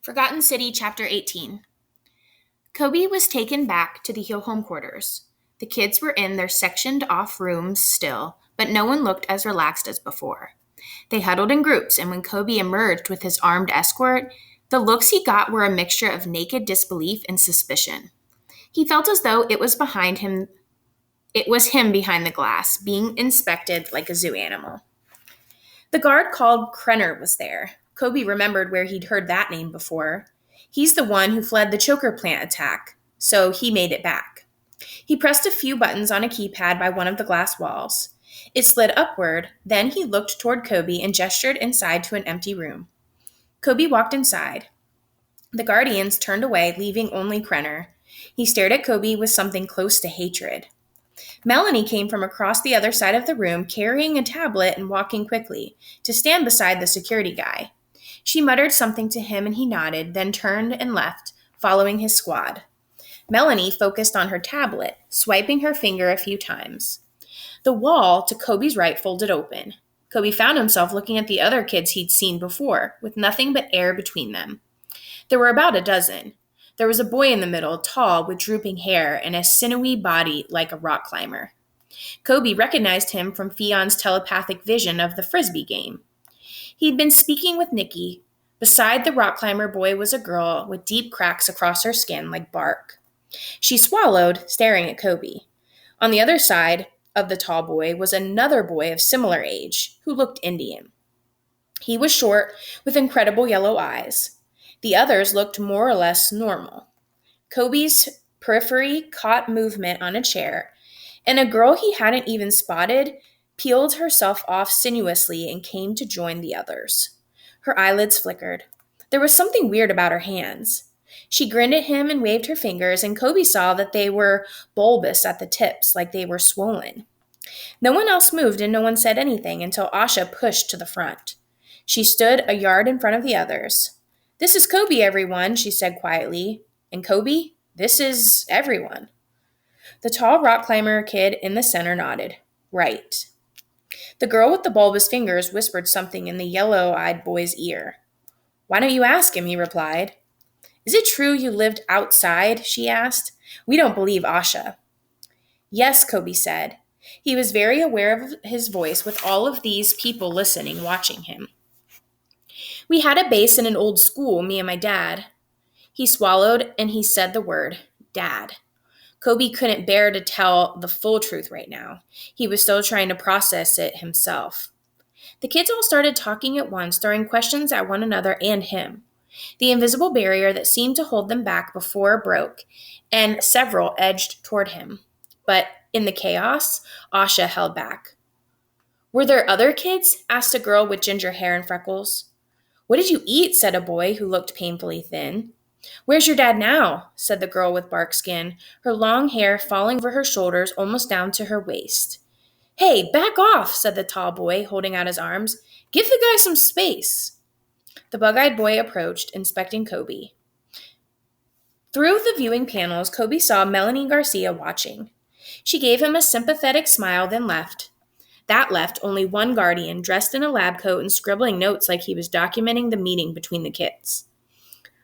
Forgotten City, Chapter 18. Kobe was taken back to the home quarters. The kids were in their sectioned off rooms still, but no one looked as relaxed as before. They huddled in groups, and when Kobe emerged with his armed escort, the looks he got were a mixture of naked disbelief and suspicion. He felt as though it was him behind the glass, being inspected like a zoo animal. The guard called Krenner was there. Kobe remembered where he'd heard that name before. He's the one who fled the choker plant attack, so he made it back. He pressed a few buttons on a keypad by one of the glass walls. It slid upward, then he looked toward Kobe and gestured inside to an empty room. Kobe walked inside. The guardians turned away, leaving only Krenner. He stared at Kobe with something close to hatred. Melanie came from across the other side of the room, carrying a tablet and walking quickly, to stand beside the security guy. She muttered something to him and he nodded, then turned and left, following his squad. Melanie focused on her tablet, swiping her finger a few times. The wall to Kobe's right folded open. Kobe found himself looking at the other kids he'd seen before, with nothing but air between them. There were about a dozen. There was a boy in the middle, tall, with drooping hair and a sinewy body like a rock climber. Kobe recognized him from Fion's telepathic vision of the Frisbee game. He'd been speaking with Nikki. Beside the rock climber boy was a girl with deep cracks across her skin like bark. She swallowed, staring at Kobe. On the other side of the tall boy was another boy of similar age, who looked Indian. He was short, with incredible yellow eyes. The others looked more or less normal. Kobe's periphery caught movement on a chair, and a girl he hadn't even spotted peeled herself off sinuously and came to join the others. Her eyelids flickered. There was something weird about her hands. She grinned at him and waved her fingers, and Kobe saw that they were bulbous at the tips, like they were swollen. No one else moved and no one said anything until Asha pushed to the front. She stood a yard in front of the others. "This is Kobe, everyone," she said quietly. "And Kobe, this is everyone." The tall rock climber kid in the center nodded. "Right." The girl with the bulbous fingers whispered something in the yellow-eyed boy's ear. "Why don't you ask him?" he replied. "Is it true you lived outside?" she asked. "We don't believe Asha." "Yes," Kobe said. He was very aware of his voice with all of these people listening, watching him. "We had a base in an old school, me and my dad." He swallowed and he said the word, Dad. Kobe couldn't bear to tell the full truth right now. He was still trying to process it himself. The kids all started talking at once, throwing questions at one another and him. The invisible barrier that seemed to hold them back before broke, and several edged toward him. But in the chaos, Asha held back. "Were there other kids?" asked a girl with ginger hair and freckles. "What did you eat?" said a boy who looked painfully thin. "Where's your dad now?" said the girl with bark skin, her long hair falling over her shoulders almost down to her waist. "Hey, back off," said the tall boy, holding out his arms. "Give the guy some space." The bug-eyed boy approached, inspecting Kobe. Through the viewing panels, Kobe saw Melanie Garcia watching. She gave him a sympathetic smile, then left. That left only one guardian, dressed in a lab coat and scribbling notes like he was documenting the meeting between the kids.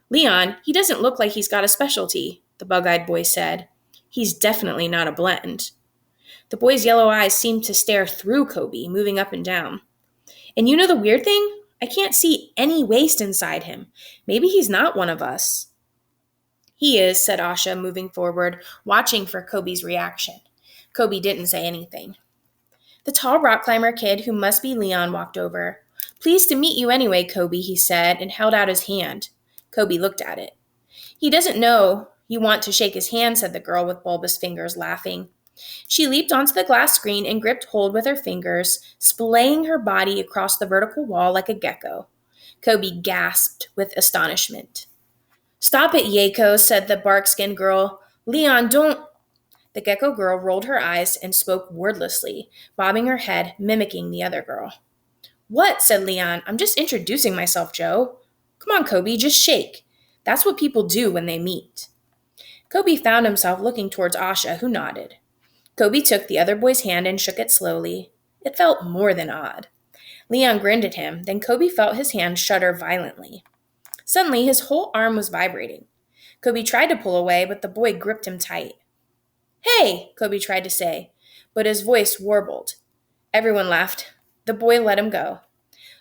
"Leon, he doesn't look like he's got a specialty," the bug-eyed boy said. "He's definitely not a blend." The boy's yellow eyes seemed to stare through Kobe, moving up and down. "And you know the weird thing? I can't see any waste inside him. Maybe he's not one of us." "He is," said Asha, moving forward, watching for Kobe's reaction. Kobe didn't say anything. The tall rock climber kid, who must be Leon, walked over. "Pleased to meet you anyway, Kobe," he said, and held out his hand. Kobe looked at it. "He doesn't know you want to shake his hand," said the girl with bulbous fingers, laughing. She leaped onto the glass screen and gripped hold with her fingers, splaying her body across the vertical wall like a gecko. Kobe gasped with astonishment. "Stop it, Yako," said the bark-skinned girl. "Leon, don't—" The gecko girl rolled her eyes and spoke wordlessly, bobbing her head, mimicking the other girl. "What?" said Leon. "I'm just introducing myself, Joe." "Come on, Kobe, just shake. That's what people do when they meet." Kobe found himself looking towards Asha, who nodded. Kobe took the other boy's hand and shook it slowly. It felt more than odd. Leon grinned at him, then Kobe felt his hand shudder violently. Suddenly, his whole arm was vibrating. Kobe tried to pull away, but the boy gripped him tight. Hey, Kobe tried to say, but his voice warbled. Everyone laughed. The boy let him go.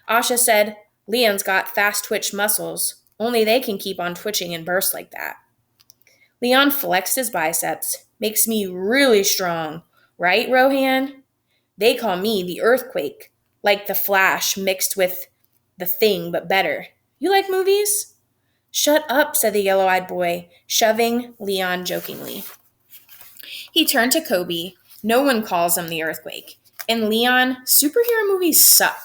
Asha said, Leon's got fast twitch muscles. Only they can keep on twitching and burst like that. Leon flexed his biceps. Makes me really strong. Right, Rohan? They call me the earthquake. Like the Flash mixed with the Thing, but better. You like movies? Shut up, said the yellow-eyed boy, shoving Leon jokingly. He turned to Kobe. No one calls him the earthquake. And Leon, superhero movies suck.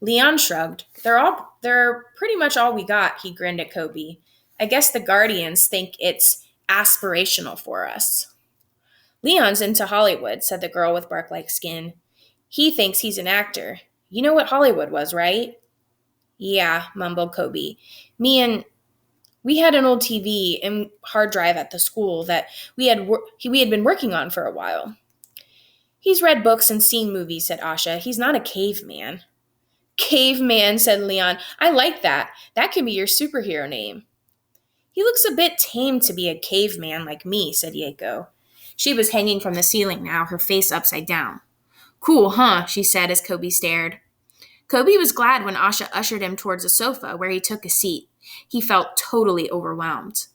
Leon shrugged. They're pretty much all we got, he grinned at Kobe. I guess the Guardians think it's aspirational for us. Leon's into Hollywood, said the girl with bark-like skin. He thinks he's an actor. You know what Hollywood was, right? Yeah, mumbled Kobe. We had an old TV and hard drive at the school that we had been working on for a while. He's read books and seen movies, said Asha. He's not a caveman. Caveman, said Leon. I like that. That can be your superhero name. He looks a bit tame to be a caveman like me, said Yeko. She was hanging from the ceiling now, her face upside down. Cool, huh? She said as Kobe stared. Kobe was glad when Asha ushered him towards a sofa where he took a seat. He felt totally overwhelmed.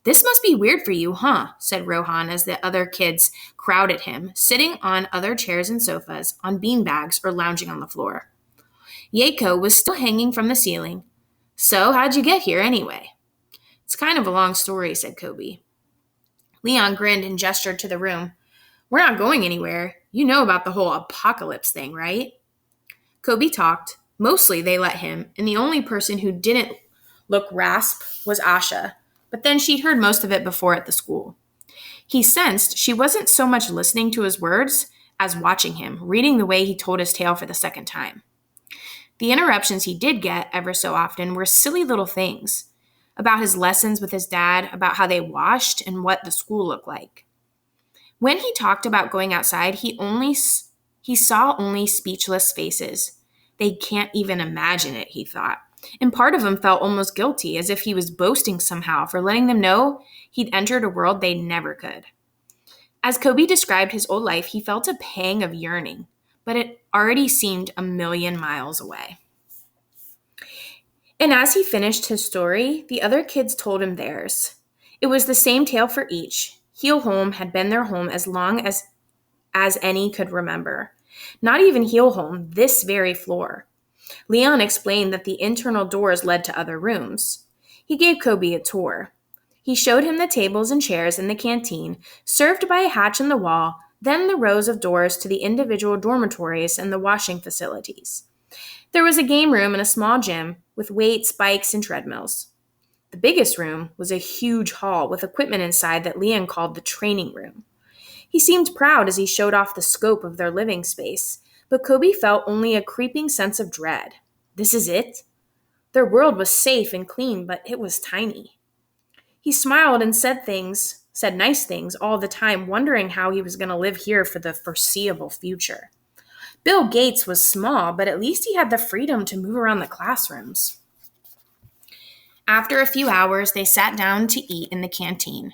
This must be weird for you, huh? Said Rohan as the other kids crowded him, sitting on other chairs and sofas, on beanbags, or lounging on the floor. Yeko was still hanging from the ceiling. So, how'd you get here anyway? It's kind of a long story, said Kobe. Leon grinned and gestured to the room. We're not going anywhere. You know about the whole apocalypse thing, right? Kobe talked. Mostly they let him, and the only person who didn't look rasp was Asha, but then she'd heard most of it before at the school. He sensed she wasn't so much listening to his words as watching him, reading the way he told his tale for the second time. The interruptions he did get ever so often were silly little things, about his lessons with his dad, about how they washed, and what the school looked like. When he talked about going outside, he saw only speechless faces. They can't even imagine it, he thought. And part of him felt almost guilty, as if he was boasting somehow for letting them know he'd entered a world they never could. As Kobe described his old life, he felt a pang of yearning, but it already seemed a million miles away. And as he finished his story, the other kids told him theirs. It was the same tale for each. Heel Home had been their home as long as any could remember. Not even Heel Home, this very floor. Leon explained that the internal doors led to other rooms. He gave Kobe a tour. He showed him the tables and chairs in the canteen, served by a hatch in the wall, then the rows of doors to the individual dormitories and the washing facilities. There was a game room and a small gym with weights, bikes, and treadmills. The biggest room was a huge hall with equipment inside that Leon called the training room. He seemed proud as he showed off the scope of their living space, but Kobe felt only a creeping sense of dread. This is it? Their world was safe and clean, but it was tiny. He smiled and said nice things all the time, wondering how he was going to live here for the foreseeable future. Bill Gates was small, but at least he had the freedom to move around the classrooms. After a few hours, they sat down to eat in the canteen.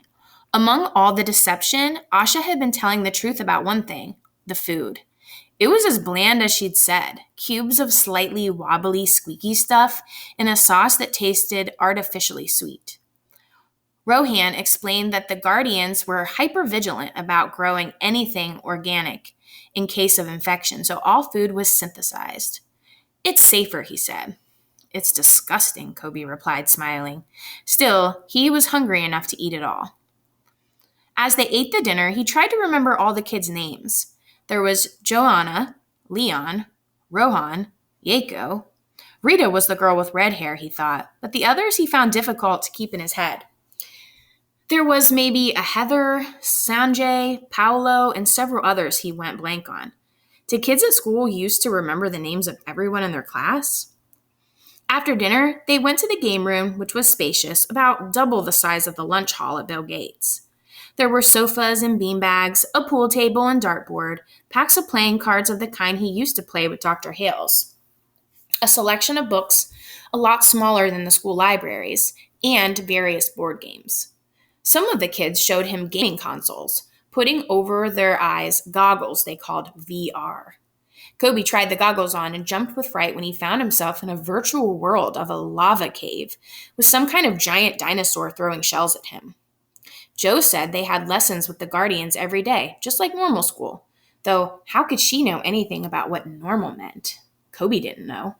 Among all the deception, Asha had been telling the truth about one thing, the food. It was as bland as she'd said, cubes of slightly wobbly, squeaky stuff in a sauce that tasted artificially sweet. Rohan explained that the Guardians were hyper-vigilant about growing anything organic in case of infection, so all food was synthesized. It's safer, he said. It's disgusting, Kobe replied, smiling. Still, he was hungry enough to eat it all. As they ate the dinner, he tried to remember all the kids' names. There was Joanna, Leon, Rohan, Yeko. Rita was the girl with red hair, he thought, but the others he found difficult to keep in his head. There was maybe a Heather, Sanjay, Paolo, and several others he went blank on. Did kids at school used to remember the names of everyone in their class? After dinner, they went to the game room, which was spacious, about double the size of the lunch hall at Bill Gates. There were sofas and beanbags, a pool table and dartboard, packs of playing cards of the kind he used to play with Dr. Hales, a selection of books, a lot smaller than the school libraries, and various board games. Some of the kids showed him gaming consoles, putting over their eyes goggles they called VR. Kobe tried the goggles on and jumped with fright when he found himself in a virtual world of a lava cave with some kind of giant dinosaur throwing shells at him. Joe said they had lessons with the Guardians every day, just like normal school, though how could she know anything about what normal meant? Kobe didn't know.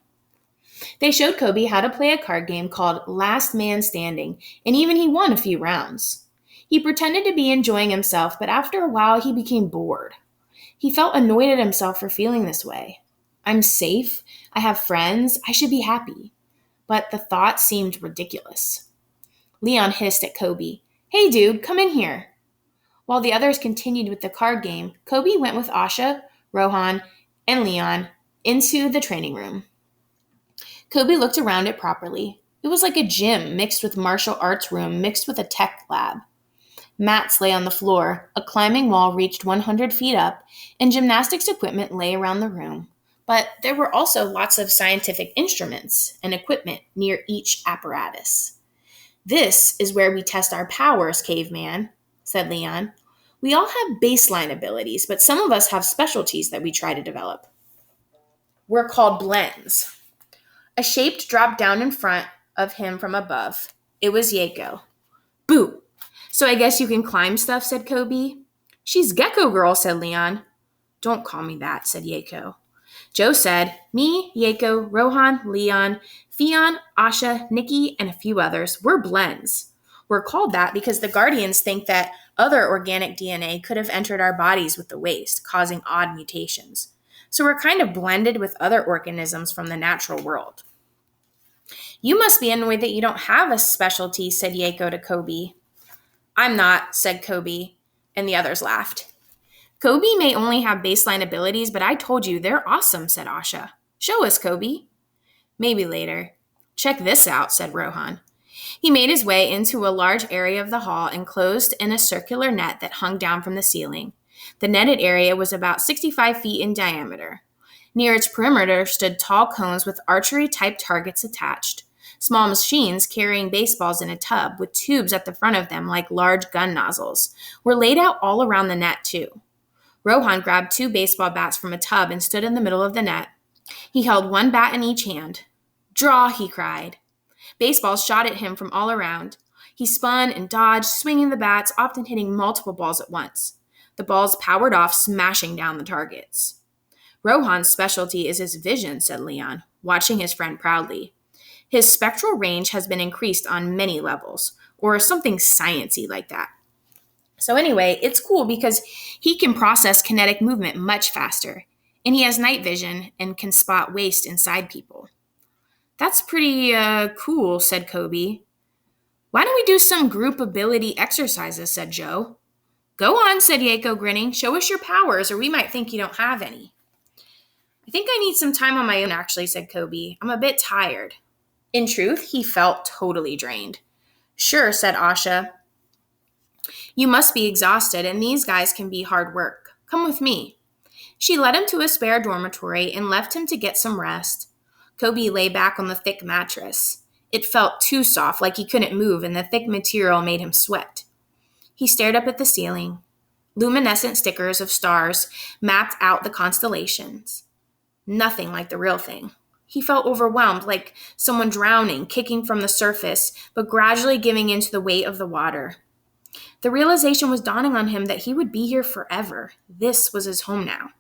They showed Kobe how to play a card game called Last Man Standing, and even he won a few rounds. He pretended to be enjoying himself, but after a while he became bored. He felt annoyed at himself for feeling this way. I'm safe, I have friends, I should be happy. But the thought seemed ridiculous. Leon hissed at Kobe, "Hey dude, come in here." While the others continued with the card game, Kobe went with Asha, Rohan, and Leon into the training room. Kobe looked around it properly. It was like a gym mixed with martial arts room mixed with a tech lab. Mats lay on the floor, a climbing wall reached 100 feet up, and gymnastics equipment lay around the room. But there were also lots of scientific instruments and equipment near each apparatus. "This is where we test our powers, caveman," said Leon. "We all have baseline abilities, but some of us have specialties that we try to develop. We're called blends." A shape dropped down in front of him from above. It was Yako. "Boo! So I guess you can climb stuff," said Kobe. "She's Gecko Girl," said Leon. "Don't call me that," said Yako. Joe said, "Me, Yako, Rohan, Leon, Fion, Asha, Nikki, and a few others, we're blends. We're called that because the Guardians think that other organic DNA could have entered our bodies with the waste, causing odd mutations. So we're kind of blended with other organisms from the natural world." "You must be annoyed that you don't have a specialty," said Yako to Kobe. "I'm not," said Kobe, and the others laughed. "Kobe may only have baseline abilities, but I told you they're awesome," said Asha. "Show us, Kobe." "Maybe later." "Check this out," said Rohan. He made his way into a large area of the hall enclosed in a circular net that hung down from the ceiling. The netted area was about 65 feet in diameter. Near its perimeter stood tall cones with archery-type targets attached. Small machines carrying baseballs in a tub with tubes at the front of them like large gun nozzles were laid out all around the net too. Rohan grabbed 2 baseball bats from a tub and stood in the middle of the net. He held one bat in each hand. "Draw," he cried. Baseballs shot at him from all around. He spun and dodged, swinging the bats, often hitting multiple balls at once. The balls powered off, smashing down the targets. "Rohan's specialty is his vision," said Leon, watching his friend proudly. "His spectral range has been increased on many levels, or something science-y like that. So anyway, it's cool because he can process kinetic movement much faster, and he has night vision and can spot waste inside people." "That's pretty cool," said Kobe. "Why don't we do some group ability exercises?" said Joe. "Go on," said Yako, grinning. "Show us your powers, or we might think you don't have any." "I think I need some time on my own, actually," said Kobe. "I'm a bit tired." In truth, he felt totally drained. "Sure," said Asha. "You must be exhausted, and these guys can be hard work. Come with me." She led him to a spare dormitory and left him to get some rest. Kobe lay back on the thick mattress. It felt too soft, like he couldn't move, and the thick material made him sweat. He stared up at the ceiling. Luminescent stickers of stars mapped out the constellations. Nothing like the real thing. He felt overwhelmed, like someone drowning, kicking from the surface, but gradually giving in to the weight of the water. The realization was dawning on him that he would be here forever. This was his home now.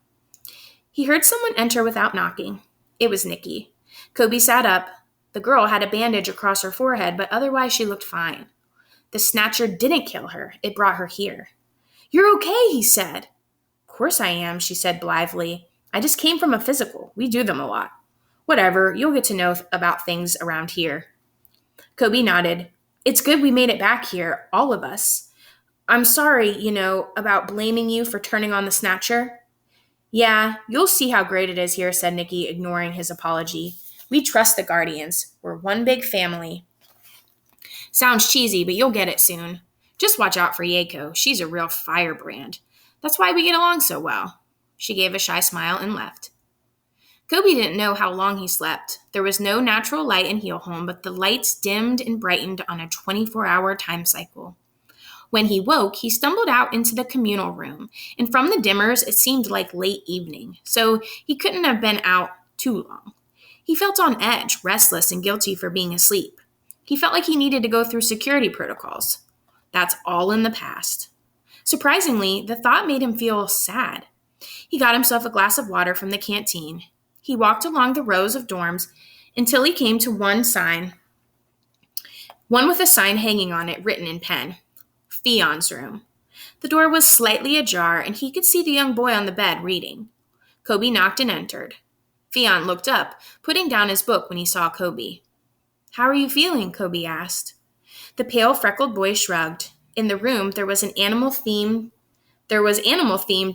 He heard someone enter without knocking. It was Nikki. Kobe sat up. The girl had a bandage across her forehead, but otherwise she looked fine. The snatcher didn't kill her. It brought her here. "You're okay," he said. "Of course I am," she said blithely. "I just came from a physical. We do them a lot." "Whatever, you'll get to know about things around here." Kobe nodded. "It's good we made it back here, all of us. I'm sorry, about blaming you for turning on the snatcher." "Yeah, you'll see how great it is here," said Nikki, ignoring his apology. "We trust the Guardians. We're one big family." "Sounds cheesy, but you'll get it soon. Just watch out for Yako. She's a real firebrand. That's why we get along so well." She gave a shy smile and left. Kobe didn't know how long he slept. There was no natural light in Heelholm, but the lights dimmed and brightened on a 24-hour time cycle. When he woke, he stumbled out into the communal room, and from the dimmers, it seemed like late evening, so he couldn't have been out too long. He felt on edge, restless, and guilty for being asleep. He felt like he needed to go through security protocols. That's all in the past. Surprisingly, the thought made him feel sad. He got himself a glass of water from the canteen. He walked along the rows of dorms until he came to one with a sign hanging on it written in pen. Fion's room. The door was slightly ajar, and he could see the young boy on the bed reading. Kobe knocked and entered. Fion looked up, putting down his book when he saw Kobe. "How are you feeling?" Kobe asked. The pale, freckled boy shrugged. In the room, there was animal-themed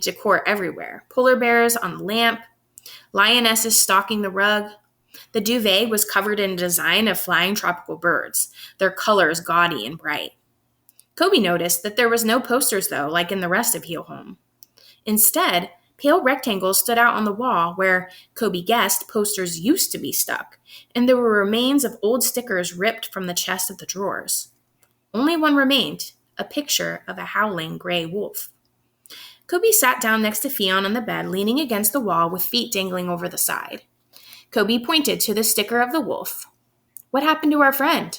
decor everywhere. Polar bears on the lamp, lionesses stalking the rug. The duvet was covered in a design of flying tropical birds, their colors gaudy and bright. Kobe noticed that there was no posters, though, like in the rest of Heelholm. Instead, pale rectangles stood out on the wall where, Kobe guessed, posters used to be stuck, and there were remains of old stickers ripped from the chest of the drawers. Only one remained, a picture of a howling gray wolf. Kobe sat down next to Fion on the bed, leaning against the wall with feet dangling over the side. Kobe pointed to the sticker of the wolf. "What happened to our friend?"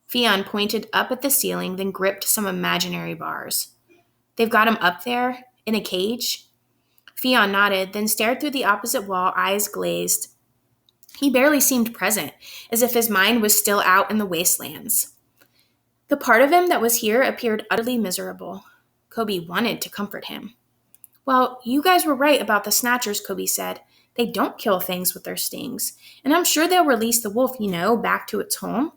Fion pointed up at the ceiling, then gripped some imaginary bars. "They've got him up there, in a cage?" Fion nodded, then stared through the opposite wall, eyes glazed. He barely seemed present, as if his mind was still out in the wastelands. The part of him that was here appeared utterly miserable. Kobe wanted to comfort him. "Well, you guys were right about the Snatchers," Kobe said. "They don't kill things with their stings, and I'm sure they'll release the wolf, back to its home.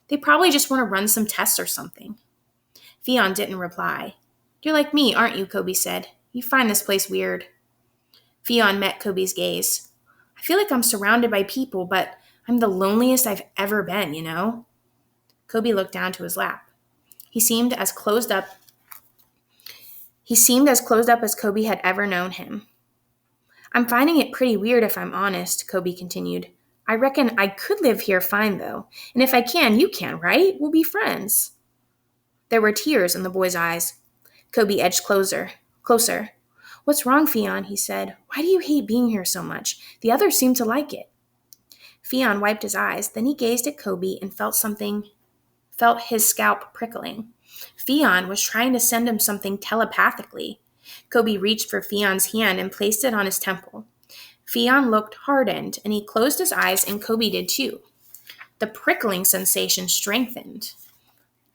They probably just want to run some tests or something." Fion didn't reply. "You're like me, aren't you?" Kobe said. "You find this place weird." Fion met Kobe's gaze. "I feel like I'm surrounded by people, but I'm the loneliest I've ever been, Kobe looked down to his lap. He seemed as closed up as Kobe had ever known him. "I'm finding it pretty weird if I'm honest," Kobe continued. "I reckon I could live here fine, though. And if I can, you can, right? We'll be friends." There were tears in the boy's eyes. Kobe edged closer. "What's wrong, Fion?" he said. "Why do you hate being here so much? The others seem to like it." Fion wiped his eyes. Then he gazed at Kobe and felt his scalp prickling. Fion was trying to send him something telepathically. Kobe reached for Fion's hand and placed it on his temple. Fion looked hardened, and he closed his eyes, and Kobe did too. The prickling sensation strengthened.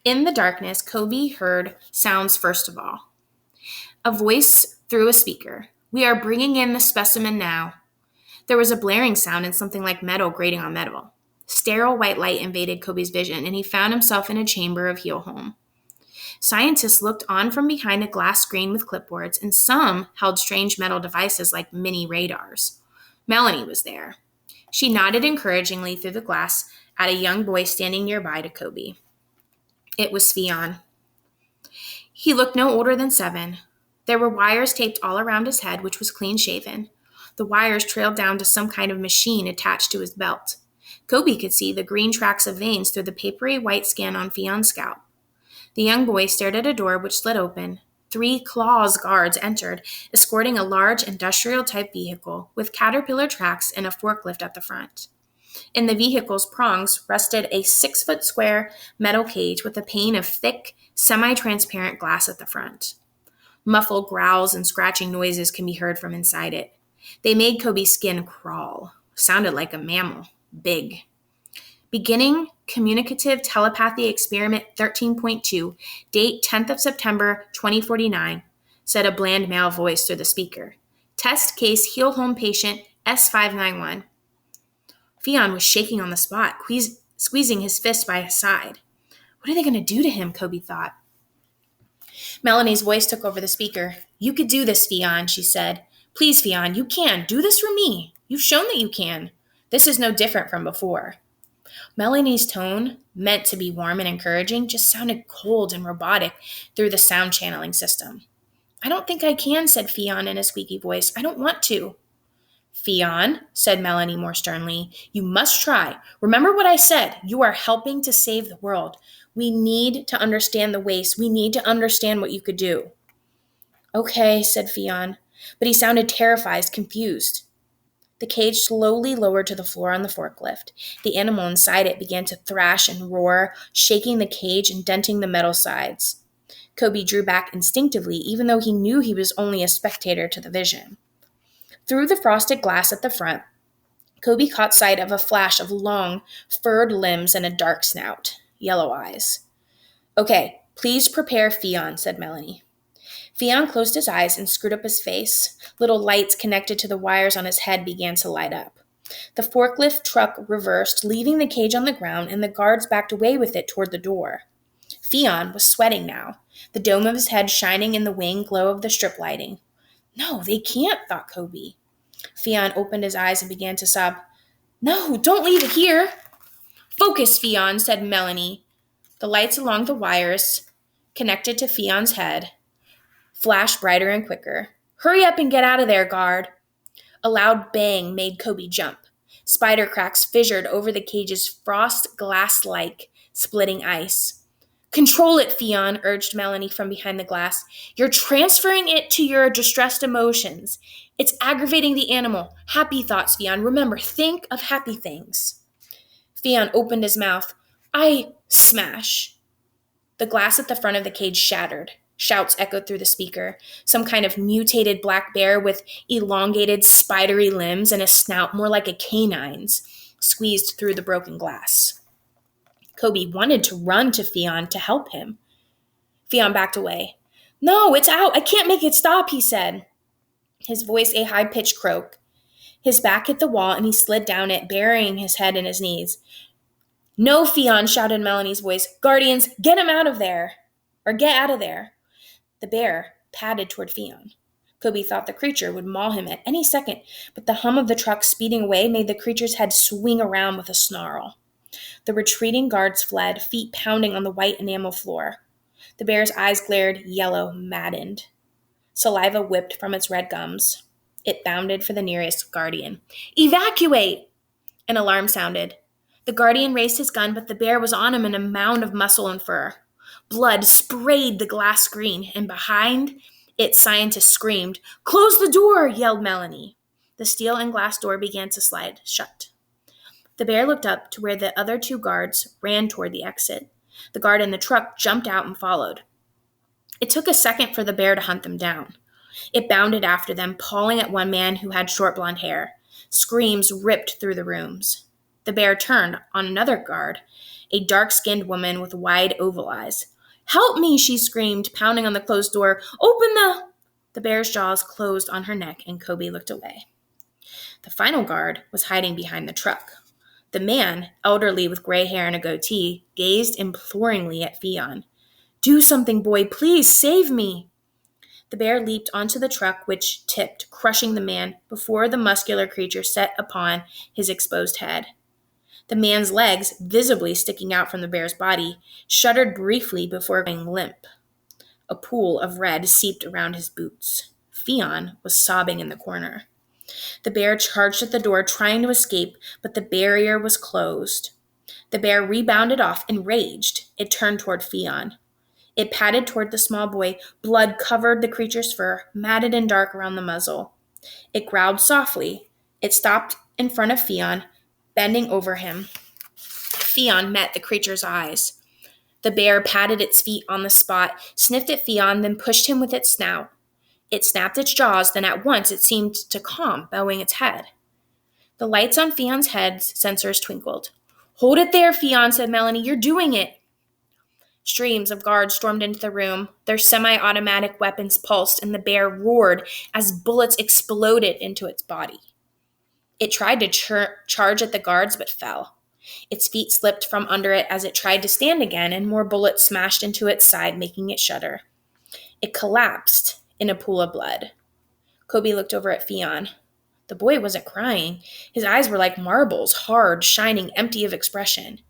In the darkness, Kobe heard sounds first of all. A voice through a speaker. "We are bringing in the specimen now." There was a blaring sound and something like metal grating on metal. Sterile white light invaded Kobe's vision, and he found himself in a chamber of Heelholm. Scientists looked on from behind a glass screen with clipboards, and some held strange metal devices like mini radars. Melanie was there. She nodded encouragingly through the glass at a young boy standing nearby to Kobe. It was Fion. He looked no older than 7. There were wires taped all around his head, which was clean-shaven. The wires trailed down to some kind of machine attached to his belt. Kobe could see the green tracks of veins through the papery white skin on Fion's scalp. The young boy stared at a door which slid open. 3 claws guards entered, escorting a large industrial-type vehicle with caterpillar tracks and a forklift at the front. In the vehicle's prongs rested a 6-foot square metal cage with a pane of thick, semi-transparent glass at the front. Muffled growls and scratching noises can be heard from inside it. They made Kobe's skin crawl. Sounded like a mammal. Big. "Beginning Communicative Telepathy Experiment 13.2, date 10th of September 2049, said a bland male voice through the speaker. "Test case Heelholm patient S591. Fion was shaking on the spot, squeezing his fist by his side. What are they going to do to him, Kobe thought. Melanie's voice took over the speaker. "You could do this, Fion," she said. "Please, Fion, you can. Do this for me. You've shown that you can. This is no different from before." Melanie's tone, meant to be warm and encouraging, just sounded cold and robotic through the sound channeling system. "I don't think I can," said Fion in a squeaky voice. "I don't want to." Fionn, said Melanie more sternly, you must try. Remember what I said. You are helping to save the world. We need to understand the waste. We need to understand what you could do. Okay, said Fionn, but he sounded terrified, confused. The cage slowly lowered to the floor on the forklift. The animal inside it began to thrash and roar, shaking the cage and denting the metal sides. Kobe drew back instinctively, even though he knew he was only a spectator to the vision. Through the frosted glass at the front, Kobe caught sight of a flash of long, furred limbs and a dark snout, yellow eyes. Okay, please prepare Fionn, said Melanie. Fionn closed his eyes and screwed up his face. Little lights connected to the wires on his head began to light up. The forklift truck reversed, leaving the cage on the ground, and the guards backed away with it toward the door. Fionn was sweating now, the dome of his head shining in the wan glow of the strip lighting. No, they can't, thought Kobe. Fionn opened his eyes and began to sob. No, don't leave it here. Focus, Fionn, said Melanie. The lights along the wires connected to Fionn's head flashed brighter and quicker. Hurry up and get out of there, guard. A loud bang made Kobe jump. Spider cracks fissured over the cage's frost glass-like splitting ice. Control it, Fionn, urged Melanie from behind the glass. You're transferring it to your distressed emotions. It's aggravating the animal. Happy thoughts, Fionn. Remember, think of happy things. Fionn opened his mouth. Smash. The glass at the front of the cage shattered. Shouts echoed through the speaker. Some kind of mutated black bear with elongated, spidery limbs and a snout more like a canine's squeezed through the broken glass. Kobe wanted to run to Fionn to help him. Fionn backed away. No, it's out. I can't make it stop, he said, his voice a high-pitched croak. His back hit the wall, and he slid down it, burying his head in his knees. No, Fionn, shouted Melanie's voice. Guardians, get him out of there. Or get out of there. The bear padded toward Fionn. Kobe thought the creature would maul him at any second, but the hum of the truck speeding away made the creature's head swing around with a snarl. The retreating guards fled, feet pounding on the white enamel floor. The bear's eyes glared yellow, maddened. Saliva whipped from its red gums. It bounded for the nearest guardian. Evacuate! An alarm sounded. The guardian raised his gun, but the bear was on him in a mound of muscle and fur. Blood sprayed the glass screen, and behind it, scientists screamed. Close the door, yelled Melanie. The steel and glass door began to slide shut. The bear looked up to where the other two guards ran toward the exit. The guard in the truck jumped out and followed. It took a second for the bear to hunt them down. It bounded after them, pawing at one man who had short blonde hair. Screams ripped through the rooms. The bear turned on another guard, a dark-skinned woman with wide oval eyes. Help me, she screamed, pounding on the closed door. Open the... The bear's jaws closed on her neck, and Kobe looked away. The final guard was hiding behind the truck. The man, elderly with gray hair and a goatee, gazed imploringly at Fionn. Do something, boy, please, save me. The bear leaped onto the truck, which tipped, crushing the man before the muscular creature set upon his exposed head. The man's legs, visibly sticking out from the bear's body, shuddered briefly before going limp. A pool of red seeped around his boots. Fionn was sobbing in the corner. The bear charged at the door, trying to escape, but the barrier was closed. The bear rebounded off, enraged. It turned toward Fionn. It padded toward the small boy. Blood covered the creature's fur, matted and dark around the muzzle. It growled softly. It stopped in front of Fionn, bending over him. Fionn met the creature's eyes. The bear patted its feet on the spot, sniffed at Fionn, then pushed him with its snout. It snapped its jaws, then at once it seemed to calm, bowing its head. The lights on Fionn's head's sensors twinkled. Hold it there, Fionn, said Melanie. You're doing it. Streams of guards stormed into the room. Their semi-automatic weapons pulsed, and the bear roared as bullets exploded into its body. It tried to charge at the guards, but fell. Its feet slipped from under it as it tried to stand again, and more bullets smashed into its side, making it shudder. It collapsed in a pool of blood. Kobe looked over at Fionn. The boy wasn't crying. His eyes were like marbles, hard, shining, empty of expression.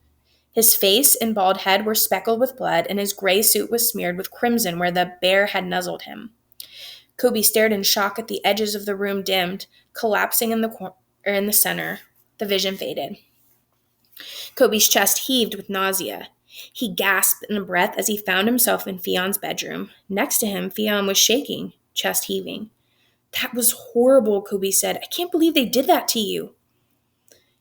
His face and bald head were speckled with blood, and his gray suit was smeared with crimson where the bear had nuzzled him. Kobe stared in shock at the edges of the room dimmed, collapsing in the center. The vision faded. Kobe's chest heaved with nausea. He gasped in a breath as he found himself in Fion's bedroom. Next to him, Fion was shaking, chest heaving. That was horrible, Kobe said. I can't believe they did that to you.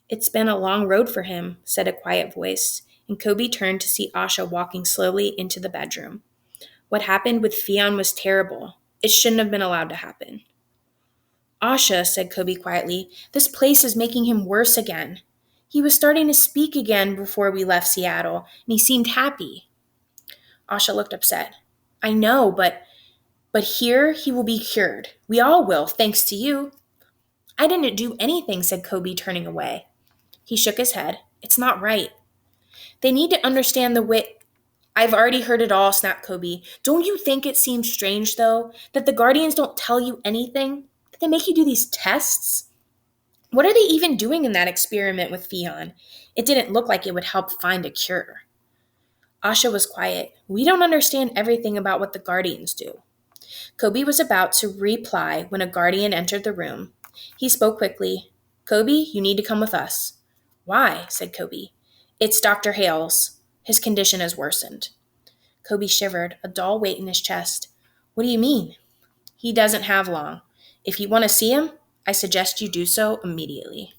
It's been a long road for him, said a quiet voice, and Kobe turned to see Asha walking slowly into the bedroom. What happened with Fion was terrible. It shouldn't have been allowed to happen. Asha, said Kobe quietly, this place is making him worse again. He was starting to speak again before we left Seattle, and he seemed happy. Asha looked upset. I know, but here he will be cured. We all will, thanks to you. I didn't do anything, said Kobe, turning away. He shook his head. It's not right. They need to understand the way. I've already heard it all, snapped Kobe. Don't you think it seems strange, though, that the Guardians don't tell you anything? That they make you do these tests? What are they even doing in that experiment with Fion? It didn't look like it would help find a cure. Asha was quiet. We don't understand everything about what the Guardians do. Kobe was about to reply when a Guardian entered the room. He spoke quickly. Kobe, you need to come with us. Why? Said Kobe. It's Dr. Hales. His condition has worsened. Kobe shivered, a dull weight in his chest. What do you mean? He doesn't have long. If you want to see him, I suggest you do so immediately.